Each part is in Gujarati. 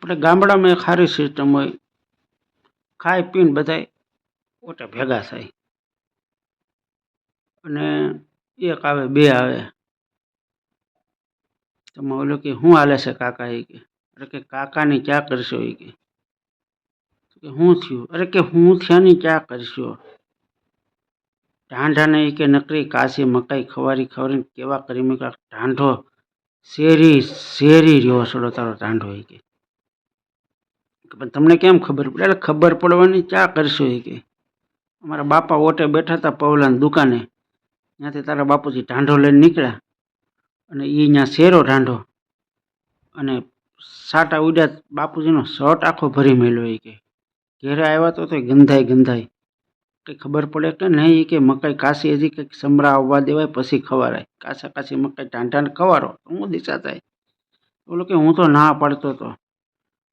આપણે ગામડામાં એક સારી સિસ્ટમ હોય, ખાઈ પીને બધાય ઓટે ભેગા થાય અને એક આવે બે આવે. તમે ઓલો કે શું હાલે છે કાકા? એ કે અરે કે કાકાની ક્યાં કરશો? એ કે શું થયું? અરે કે હું થયાની ક્યાં કરશો? ઢાંઢાને એ કે નકરી કાશી મકાઈ ખવારી ખવારીને કેવા કરી મૂક્યા. ઢાંઢો શેરી શેરી રહ્યો છોડો તારો ઢાંઢો. એ કે પણ તમને કેમ ખબર પડે? એટલે ખબર પડવાની ક્યાં કરશો? એ કે અમારા બાપા ઓટે બેઠા હતા પવલાની દુકાને, ત્યાંથી તારા બાપુજી ઢાંઢો લઈને નીકળ્યા અને એ ત્યાં શેરો ઢાંઢો અને સાટા ઉડ્યા. બાપુજીનો શર્ટ આખો ભરી મેલ્યો. એ કે ઘેરે આવ્યા તો ગંધાઈ ગંધાઈ. કંઈ ખબર પડે કે નહીં? એ કે મકાઈ કાશી હજી કંઈક સમરા આવવા દેવાય પછી ખવારાય. કાશા કાશી મકાઈ ઢાંઢાને ખવારો હું દિશા થાય? બોલો કે હું તો ના પાડતો હતો,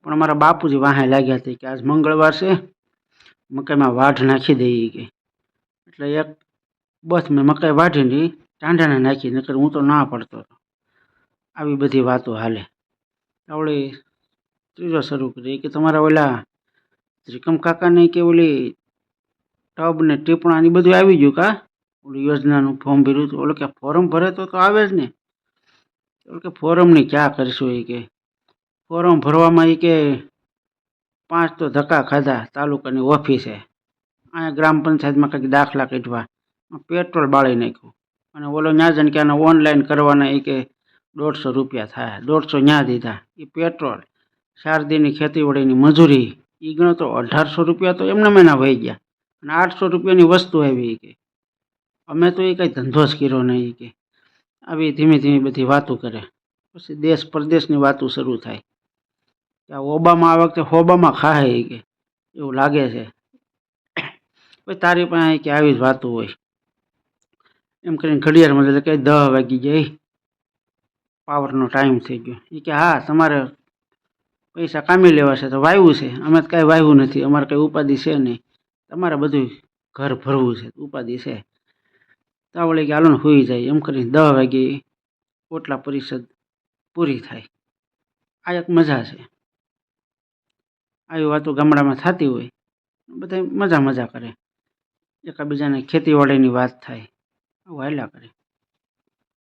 પણ અમારા બાપુજી વાહે લાગ્યા હતા કે આજ મંગળવાર છે, મકાઈમાં વાઢ નાખી દઈએ. કે એટલે એક બસ મેં મકાઈ વાઢીને ટાંઢાને નાખી, નકર હું તો ના પડતો હતો. આવી બધી વાતો હાલે. આવડે ત્રીજો શરૂ કરી કે તમારા ઓલા ત્રિકમ કાકાને કે ઓલી ટબ ને ટીપણા ને બધું આવી ગયું કા? ઓલી યોજનાનું ફોર્મ ભર્યું હતું. ઓલો કે ફોર્મ ભરે તો આવે જ ને. ઓલો કે ફોર્મની ક્યાં કરશો? એ કે ફોર્મ ભરવામાં એ કે 5 તો ધક્કા ખાધા તાલુકાની ઓફિસે, અહીંયા ગ્રામ પંચાયતમાં કંઈક દાખલા કાઢવા, પેટ્રોલ બાળી નાખ્યું. અને ઓલો ન્યા જઈને કે આને ઓનલાઈન કરવાના. એ કે 150 રૂપિયા થાય. 150 ન્યા દીધા. એ પેટ્રોલ, 4 દીની ખેતીવાડીની મજૂરી, એ ગણો તો 1800 રૂપિયા તો એમને મહિના વહી ગયા. અને 800 રૂપિયાની વસ્તુ આવી. કે અમે તો એ કંઈ ધંધો જ કર્યો નહીં. કે આવી ધીમે ધીમે બધી વાતો કરે. પછી દેશ પરદેશની વાતો શરૂ થાય કે ઓબામા આ વખતે હોબામાં ખાહે. કે એવું લાગે છે. પછી તારી પાસે કે આવી જ વાતો હોય. એમ કરીને ઘડિયાળમાં એટલે કે 10 વાગી જાય, પાવરનો ટાઈમ થઈ ગયો. એ કે હા તમારે પૈસા કામી લેવા છે તો વાવ્યું છે, અમે તો કાંઈ વાવ્યું નથી, અમારે કંઈ ઉપાધિ છે નહીં, તમારે બધું ઘર ભરવું છે, ઉપાધિ છે. તાવળી કે હાલો ને સુઈ જાય. એમ કરીને 10 વાગે ઓટલા પરિષદ પૂરી થાય. આ એક મજા છે. આવી વાતો ગામડામાં થતી હોય, બધા મજા મજા કરે, એકાબીજાને ખેતીવાડીની વાત થાય, આવું હાલ્યા કરે.